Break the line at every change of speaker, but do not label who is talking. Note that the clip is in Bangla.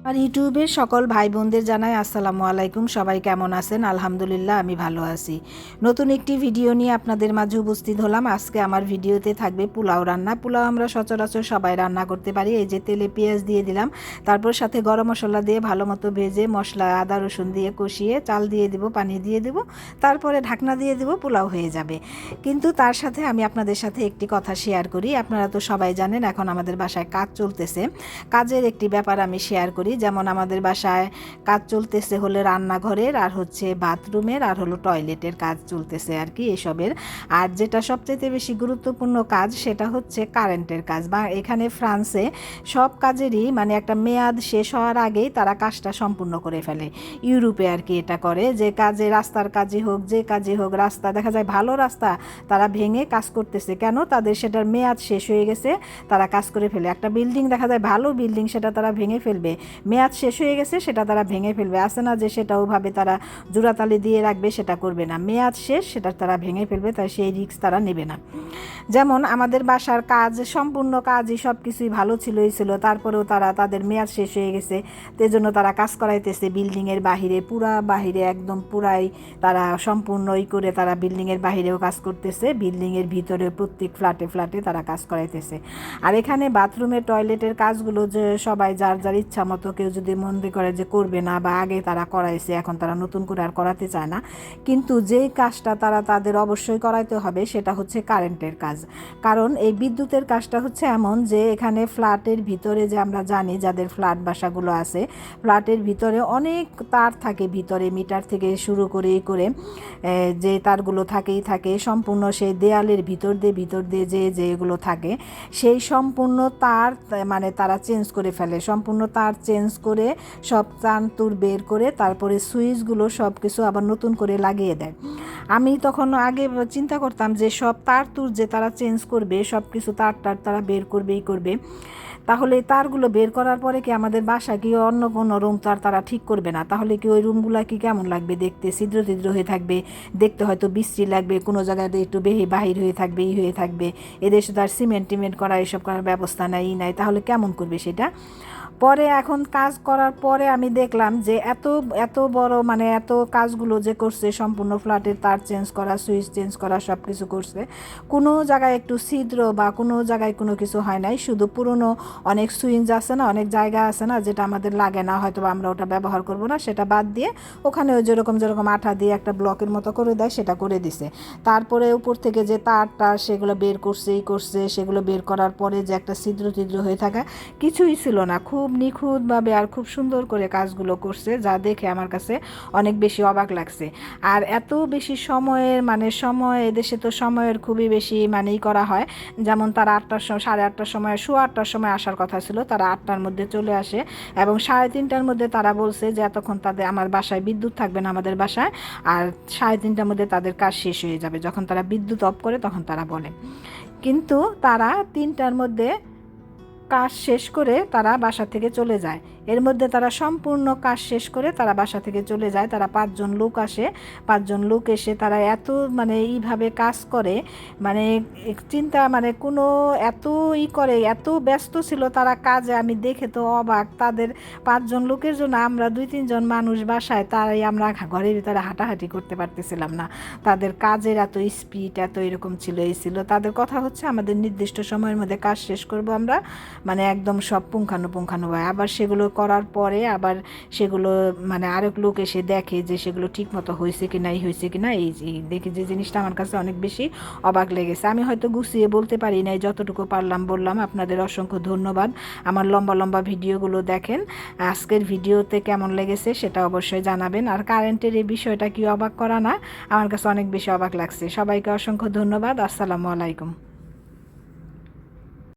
আর ইউটিউবের সকল ভাই বোনদের জানাই আসসালামু আলাইকুম। সবাই কেমন আছেন? আলহামদুলিল্লাহ আমি ভালো আছি। নতুন একটি ভিডিও নিয়ে আপনাদের মাঝে উপস্থিত হলাম। আজকে আমার ভিডিওতে থাকবে পোলাও রান্না। পোলাও আমরা সচরাচর সবাই রান্না করতে পারি। এই যে তেলে পেঁয়াজ দিয়ে দিলাম, তারপর সাথে গরম মশলা দিয়ে ভালো মতো ভেজে মশলা আদা রসুন দিয়ে কষিয়ে চাল দিয়ে দিব, পানি দিয়ে দিব, তারপরে ঢাকনা দিয়ে দিব, পোলাও হয়ে যাবে। কিন্তু তার সাথে আমি আপনাদের সাথে একটি কথা শেয়ার করি। আপনারা তো সবাই জানেন এখন আমাদের বাসায় কাজ চলতেছে। কাজের একটি ব্যাপার আমি শেয়ার করি। যেমন আমাদের বাসায় কাজ চলতেছে হলে রান্নাঘরের, আর হচ্ছে বাথরুমের, আর হলো টয়লেটের কাজ চলতেছে আর কি এসবের। আর যেটা সবচেয়ে বেশি গুরুত্বপূর্ণ কাজ সেটা হচ্ছে কারেন্টের কাজ। বা এখানে ফ্রান্সে সব কাজেরই মানে একটা মেয়াদ শেষ হওয়ার আগেই তারা কাজটা সম্পূর্ণ করে ফেলে। ইউরোপে আর কি এটা করে, যে কাজে রাস্তার কাজই হোক, যে কাজই হোক, রাস্তা দেখা যায় ভালো রাস্তা তারা ভেঙে কাজ করতেছে কেন? তাদের সেটার মেয়াদ শেষ হয়ে গেছে, তারা কাজ করে ফেলে। একটা বিল্ডিং দেখা যায় ভালো বিল্ডিং, সেটা তারা ভেঙে ফেলবে, মেয়াদ শেষ হয়ে গেছে সেটা তারা ভেঙে ফেলবে। আসে না যে সেটা ওভাবে তারা জোড়াতালি দিয়ে রাখবে, সেটা করবে না। মেয়াদ শেষ সেটা তারা ভেঙে ফেলবে, তাই সেই রিস্ক তারা নেবে না। যেমন আমাদের বাসার কাজ, সম্পূর্ণ কাজই সব কিছুই ভালো ছিল, তারপরেও তারা তাদের মেয়াদ শেষ হয়ে গেছে, জন্য তারা কাজ করাইতেছে বিল্ডিংয়ের বাহিরে, পুরা বাহিরে একদম পুরাই তারা সম্পূর্ণই করে তারা বিল্ডিংয়ের বাহিরেও কাজ করতেছে, বিল্ডিংয়ের ভিতরে প্রত্যেক ফ্ল্যাটে ফ্ল্যাটে তারা কাজ করাইতেছে। আর এখানে বাথরুমের টয়লেটের কাজগুলো যে সবাই যার যার ইচ্ছা মতো, কেউ যদি মনে করে যে করবে না, বা আগে তারা করাইছে এখন তারা নতুন করে আর করাতে চায় না, কিন্তু যেই কাজটা তারা তাদের অবশ্যই করাইতে হবে সেটা হচ্ছে কারেন্টের কাজ। কারণ এই বিদ্যুতের কাজটা হচ্ছে এমন যে এখানে ফ্ল্যাটের ভিতরে, যে আমরা জানি যাদের ফ্ল্যাট বাসাগুলো আছে, ফ্ল্যাটের ভিতরে অনেক তার থাকে, ভিতরে মিটার থেকে শুরু করে যে তারগুলো থাকেই থাকে সম্পূর্ণ সেই দেয়ালের ভিতর দিয়ে যে এগুলো থাকে, সেই সম্পূর্ণ তার মানে তারা চেঞ্জ করে ফেলে, সম্পূর্ণ তার চেঞ্জ করে সব তার বের করে তারপরে সুইচগুলো সব কিছু আবার নতুন করে লাগিয়ে দেয়। আমি তখন আগে চিন্তা করতাম যে সব তার যে তারা চেঞ্জ করবে, সব কিছু তার তারা বের করবে, তাহলে তারগুলো বের করার পরে কি আমাদের বাসা কি অন্য কোনো রুম তারা ঠিক করবে না? তাহলে কি ওই রুমগুলো কি কেমন লাগবে দেখতে? ছিদ্র হয়ে থাকবে, দেখতে হয়তো বিশ্রী লাগবে, কোনো জায়গায় একটু বাহির হয়ে থাকবে, হয়ে থাকবে। এদেশে তো আর সিমেন্ট করা এসব করার ব্যবস্থা নাই, তাহলে কেমন করবে সেটা? পরে এখন কাজ করার পরে আমি দেখলাম যে এত এত বড় মানে এত কাজগুলো যে করছে, সম্পূর্ণ ফ্ল্যাটের তার চেঞ্জ করা, সুইচ চেঞ্জ করা, সব কিছু করছে, কোনো জায়গায় একটু ছিদ্র বা কোনো জায়গায় কোনো কিছু হয় নাই। শুধু পুরনো অনেক সুইচ আছে না, অনেক জায়গা আছে না যেটা আমাদের লাগে না, হয়তো আমরা ওটা ব্যবহার করব না, সেটা বাদ দিয়ে ওখানে ওই যেরকম আঠা দিয়ে একটা ব্লকের মতো করে দেয় সেটা করে দিছে। তারপরে উপর থেকে যে তারটা সেগুলো বের করছে, সেগুলো বের করার পরে যে একটা ছিদ্র হয়ে থাকা কিছুই ছিল না, খুব নিখুঁতভাবে আর খুব সুন্দর করে কাজগুলো করছে, যা দেখে আমার কাছে অনেক বেশি অবাক লাগছে। আর এত বেশি সময়ের সময়, এদেশে তো সময়ের খুবই বেশি করা হয়। যেমন তারা 8টার সময়, 8:30টার সময়, 8:15টার সময় আসার কথা ছিল, তারা 8টার মধ্যে চলে আসে, এবং 3:30টার মধ্যে তারা বলছে যে এতক্ষণ তাদের আমার বাসায় বিদ্যুৎ থাকবে না, আমাদের বাসায়, আর 3:30টার মধ্যে তাদের কাজ শেষ হয়ে যাবে। যখন তারা বিদ্যুৎ অফ করে তখন তারা বলে, কিন্তু তারা 3টার মধ্যে কাজ শেষ করে তারা বাসা থেকে চলে যায়। এর মধ্যে তারা সম্পূর্ণ কাজ শেষ করে তারা বাসা থেকে চলে যায়। তারা 5জন লোক আসে, 5জন লোক এসে তারা এত এইভাবে কাজ করে, চিন্তা কোনো এত করে, এত ব্যস্ত ছিল তারা কাজে, আমি দেখে তো অবাক। তাদের 5জন লোকের জন্য আমরা 2-3জন মানুষ বাসায়, তাই আমরা ঘরের ভিতরে হাঁটাহাঁটি করতে পারতেছিলাম না। তাদের কাজের এত স্পিড, এত এরকম ছিল, তাদের কথা হচ্ছে আমাদের নির্দিষ্ট সময়ের মধ্যে কাজ শেষ করব আমরা, একদম সব পুঙ্খানুপুঙ্খানুভাবে। আবার সেগুলো করার পরে আবার সেগুলো আরেক লোক এসে দেখে যে সেগুলো ঠিক মতো হয়েছে কিনা, এই দেখে যে জিনিসটা আমার কাছে অনেক বেশি অবাক লেগেছে। আমি হয়তো গুছিয়ে বলতে পারি নাই, যতটুকু পারলাম বললাম। আপনাদের অসংখ্য ধন্যবাদ আমার লম্বা ভিডিওগুলো দেখেন। আজকের ভিডিওতে কেমন লেগেছে সেটা অবশ্যই জানাবেন। আর কারেন্টের এই বিষয়টা কি অবাক করা না? আমার কাছে অনেক বেশি অবাক লাগছে। সবাইকে অসংখ্য ধন্যবাদ। আসসালামু আলাইকুম।